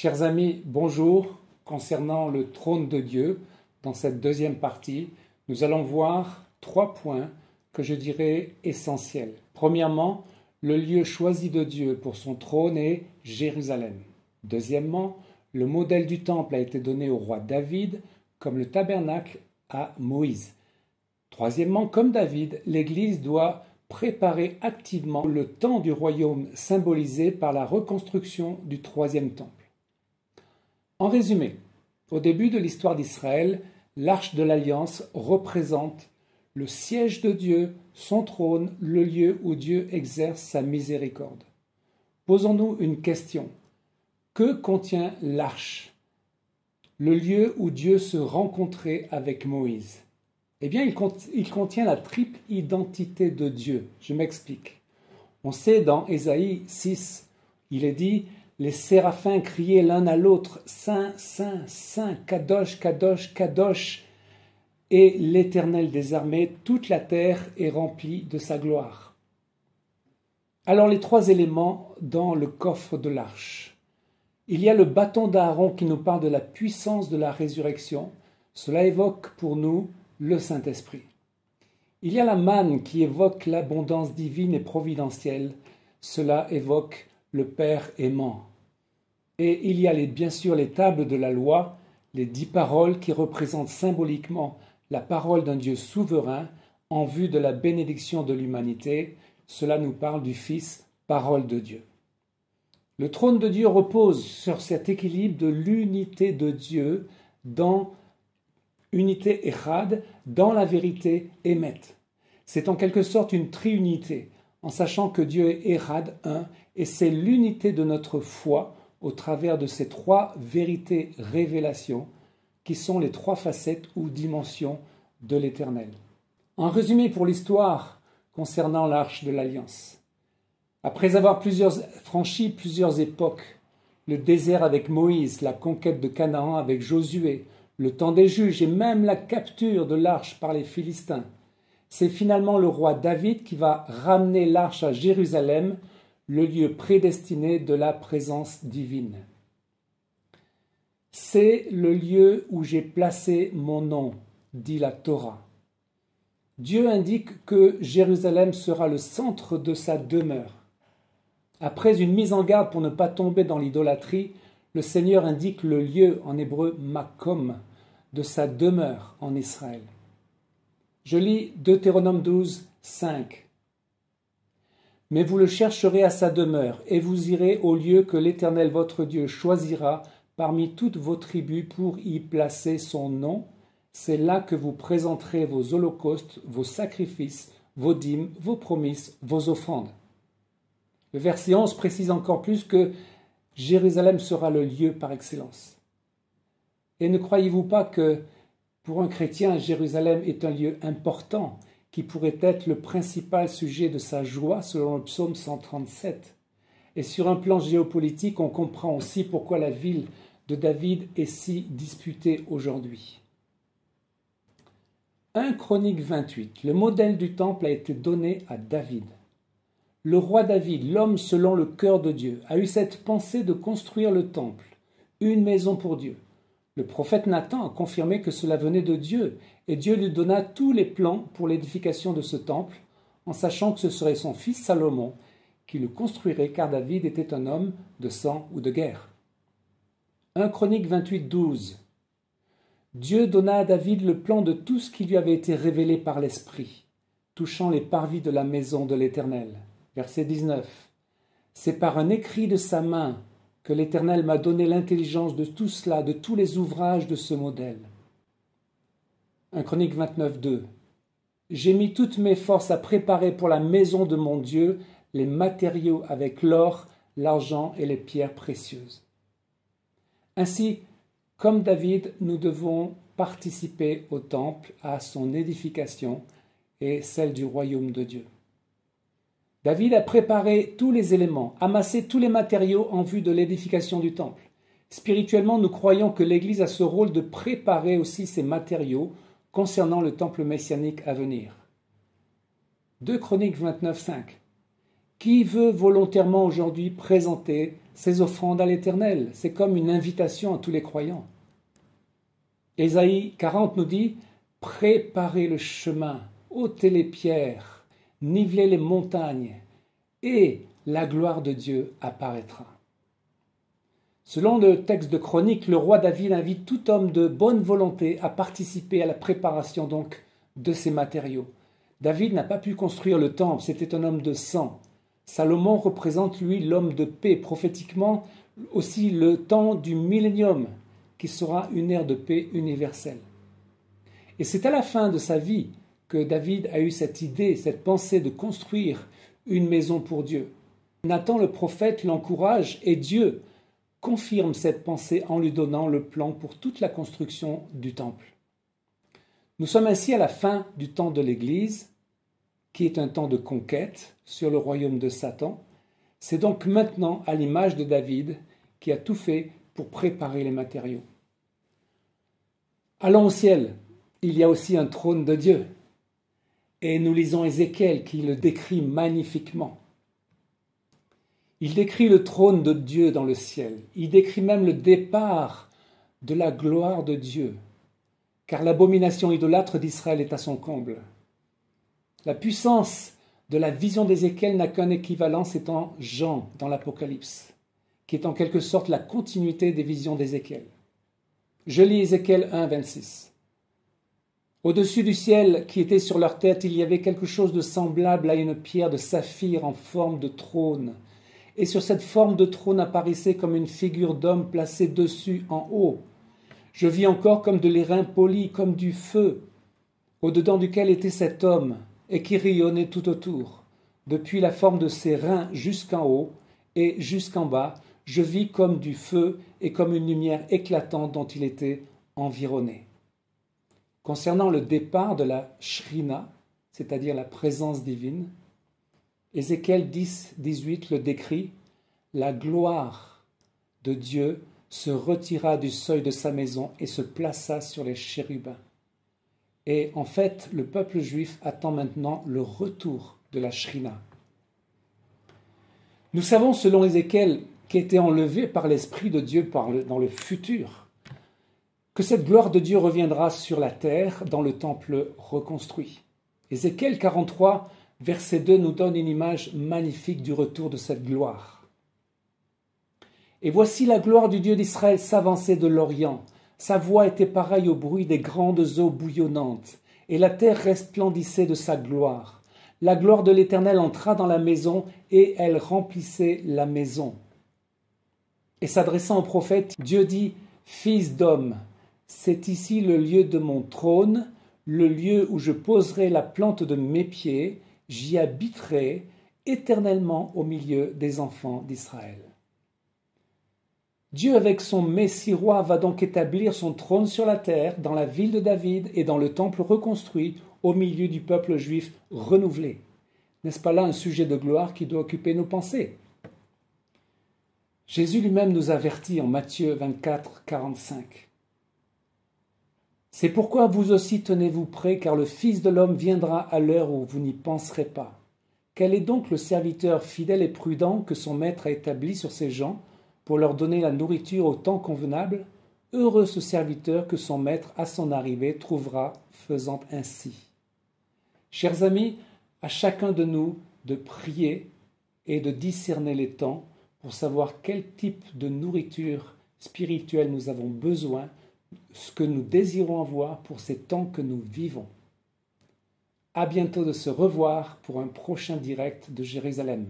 Chers amis, bonjour. Concernant le trône de Dieu, dans cette deuxième partie, nous allons voir 3 points que je dirais essentiels. Premièrement, le lieu choisi de Dieu pour son trône est Jérusalem. Deuxièmement, le modèle du temple a été donné au roi David, comme le tabernacle à Moïse. Troisièmement, comme David, l'Église doit préparer activement le temps du royaume symbolisé par la reconstruction du troisième temple. En résumé, au début de l'histoire d'Israël, l'Arche de l'Alliance représente le siège de Dieu, son trône, le lieu où Dieu exerce sa miséricorde. Posons-nous une question. Que contient l'Arche, le lieu où Dieu se rencontrait avec Moïse? Eh bien, il contient la triple identité de Dieu. Je m'explique. On sait dans Ésaïe 6, il est dit « Les séraphins criaient l'un à l'autre, Saint, Saint, Saint, Kadosh, Kadosh, Kadosh. Et l'Éternel des armées, toute la terre est remplie de sa gloire. » Alors les 3 éléments dans le coffre de l'arche. Il y a le bâton d'Aaron qui nous parle de la puissance de la résurrection. Cela évoque pour nous le Saint-Esprit. Il y a la manne qui évoque l'abondance divine et providentielle. Cela évoque le Père aimant. Et il y a bien sûr les tables de la loi, les 10 paroles qui représentent symboliquement la parole d'un Dieu souverain en vue de la bénédiction de l'humanité. Cela nous parle du Fils, parole de Dieu. Le trône de Dieu repose sur cet équilibre de l'unité de Dieu dans unité Echad, dans la vérité Emet. C'est en quelque sorte une triunité, en sachant que Dieu est Echad, un, et c'est l'unité de notre foi au travers de ces 3 vérités révélations qui sont les 3 facettes ou dimensions de l'Éternel. En résumé pour l'histoire concernant l'Arche de l'Alliance. Après avoir franchi plusieurs époques, le désert avec Moïse, la conquête de Canaan avec Josué, le temps des juges et même la capture de l'arche par les Philistins, c'est finalement le roi David qui va ramener l'arche à Jérusalem, le lieu prédestiné de la présence divine. C'est le lieu où j'ai placé mon nom, dit la Torah. Dieu indique que Jérusalem sera le centre de sa demeure. Après une mise en garde pour ne pas tomber dans l'idolâtrie, le Seigneur indique le lieu, en hébreu makom, de sa demeure en Israël. Je lis Deutéronome 12, 5. « Mais vous le chercherez à sa demeure, et vous irez au lieu que l'Éternel votre Dieu choisira parmi toutes vos tribus pour y placer son nom. C'est là que vous présenterez vos holocaustes, vos sacrifices, vos dîmes, vos promesses, vos offrandes. » Le verset 11 précise encore plus que Jérusalem sera le lieu par excellence. Et ne croyez-vous pas que pour un chrétien, Jérusalem est un lieu important qui pourrait être le principal sujet de sa joie selon le psaume 137. Et sur un plan géopolitique, on comprend aussi pourquoi la ville de David est si disputée aujourd'hui. 1 Chroniques 28. Le modèle du temple a été donné à David. Le roi David, l'homme selon le cœur de Dieu, a eu cette pensée de construire le temple, une maison pour Dieu. Le prophète Nathan a confirmé que cela venait de Dieu, et Dieu lui donna tous les plans pour l'édification de ce temple, en sachant que ce serait son fils Salomon qui le construirait, car David était un homme de sang ou de guerre. 1 Chroniques 28, 12. Dieu donna à David le plan de tout ce qui lui avait été révélé par l'Esprit, touchant les parvis de la maison de l'Éternel. Verset 19. C'est par un écrit de sa main que l'Éternel m'a donné l'intelligence de tout cela, de tous les ouvrages de ce modèle. 1 Chroniques 29, 2. J'ai mis toutes mes forces à préparer pour la maison de mon Dieu les matériaux avec l'or, l'argent et les pierres précieuses. Ainsi, comme David, nous devons participer au temple, à son édification et celle du royaume de Dieu. David a préparé tous les éléments, amassé tous les matériaux en vue de l'édification du temple. Spirituellement, nous croyons que l'Église a ce rôle de préparer aussi ces matériaux concernant le temple messianique à venir. 2 Chroniques 29, 5. Qui veut volontairement aujourd'hui présenter ses offrandes à l'Éternel? C'est comme une invitation à tous les croyants. Ésaïe 40 nous dit « Préparez le chemin, ôtez les pierres, nivelez les montagnes, et la gloire de Dieu apparaîtra. » Selon le texte de Chronique, le roi David invite tout homme de bonne volonté à participer à la préparation donc de ces matériaux. David n'a pas pu construire le temple, c'était un homme de sang. Salomon représente, lui, l'homme de paix, prophétiquement aussi le temps du millénium, qui sera une ère de paix universelle. Et c'est à la fin de sa vie que David a eu cette idée, cette pensée de construire une maison pour Dieu. Nathan le prophète l'encourage et Dieu confirme cette pensée en lui donnant le plan pour toute la construction du temple. Nous sommes ainsi à la fin du temps de l'Église, qui est un temps de conquête sur le royaume de Satan. C'est donc maintenant à l'image de David qui a tout fait pour préparer les matériaux. Allons au ciel, il y a aussi un trône de Dieu. Et nous lisons Ézéchiel qui le décrit magnifiquement. Il décrit le trône de Dieu dans le ciel. Il décrit même le départ de la gloire de Dieu, car l'abomination idolâtre d'Israël est à son comble. La puissance de la vision d'Ézéchiel n'a qu'un équivalent, c'est en Jean dans l'Apocalypse, qui est en quelque sorte la continuité des visions d'Ézéchiel. Je lis Ézéchiel 1, 26. Au-dessus du ciel qui était sur leur tête, il y avait quelque chose de semblable à une pierre de saphir en forme de trône. Et sur cette forme de trône apparaissait comme une figure d'homme placée dessus en haut. Je vis encore comme de l'airain poli, comme du feu, au-dedans duquel était cet homme, et qui rayonnait tout autour. Depuis la forme de ses reins jusqu'en haut et jusqu'en bas, je vis comme du feu et comme une lumière éclatante dont il était environné. Concernant le départ de la Shrina, c'est-à-dire la présence divine, Ézéchiel 10, 18 le décrit, « La gloire de Dieu se retira du seuil de sa maison et se plaça sur les chérubins. » Et en fait, le peuple juif attend maintenant le retour de la Shrina. Nous savons, selon Ézéchiel, qui était enlevé par l'Esprit de Dieu dans le futur, que cette gloire de Dieu reviendra sur la terre dans le temple reconstruit. Ézéchiel 43, verset 2 nous donne une image magnifique du retour de cette gloire. Et voici la gloire du Dieu d'Israël s'avancer de l'Orient. Sa voix était pareille au bruit des grandes eaux bouillonnantes, et la terre resplendissait de sa gloire. La gloire de l'Éternel entra dans la maison, et elle remplissait la maison. Et s'adressant au prophète, Dieu dit, « Fils d'homme, c'est ici le lieu de mon trône, le lieu où je poserai la plante de mes pieds, j'y habiterai éternellement au milieu des enfants d'Israël. » Dieu, avec son Messie roi, va donc établir son trône sur la terre, dans la ville de David et dans le temple reconstruit, au milieu du peuple juif renouvelé. N'est-ce pas là un sujet de gloire qui doit occuper nos pensées? Jésus lui-même nous avertit en Matthieu 24, 45. « C'est pourquoi vous aussi tenez-vous prêts, car le Fils de l'homme viendra à l'heure où vous n'y penserez pas. Quel est donc le serviteur fidèle et prudent que son maître a établi sur ses gens pour leur donner la nourriture au temps convenable? Heureux ce serviteur que son maître, à son arrivée, trouvera faisant ainsi. » Chers amis, à chacun de nous de prier et de discerner les temps pour savoir quel type de nourriture spirituelle nous avons besoin, ce que nous désirons avoir pour ces temps que nous vivons. À bientôt de se revoir pour un prochain direct de Jérusalem.